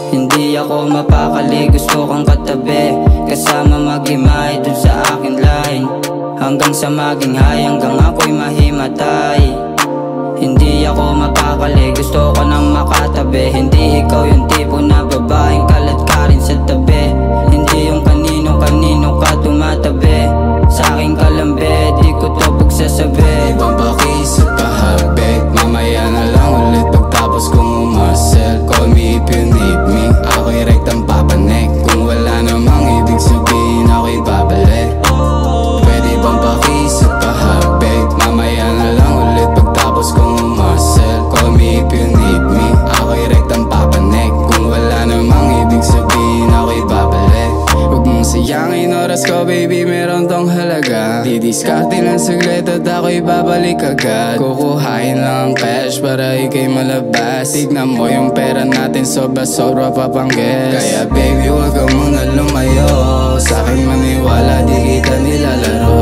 Hindi ako mapakali, gusto kang katabi, kasama maghimay dun sa akin line. Hanggang sa maging high, hanggang ako'y mahimatay. Hindi ako mapakali, gusto ko nang makatabi. Hindi ikaw yung tipo na babaeng kalat ka rin sa tabi. Hindi yung kanino-kanino ka tumatabi. Sa aking kalambe, di ko to pagsasabi. Ibang pakis at pahabig, mamaya na lang ulit pagtapos kong umasel. Call me if you need me, ako'y rektang papanek. Kung wala namang ibig sabihin, ako'y babalik. Pwede bang pakis at pahabig, mamaya na lang ulit pagtapos kong umasel. Call me if you need me, ako'y rektang papanek. Kung wala namang ibig sabihin, ako'y babalik. Huwag mong sayangin oras ko, baby, meron tong halaga. Didiskarte ng saglit at ako'y babalik agad. Kukuhain lang ang cash para ikay malabas. Tignan mo yung pera natin, sobra-sobra papanggis. Kaya baby, huwag ka muna lumayo, sa'kin maniwala, di kita nilalaro.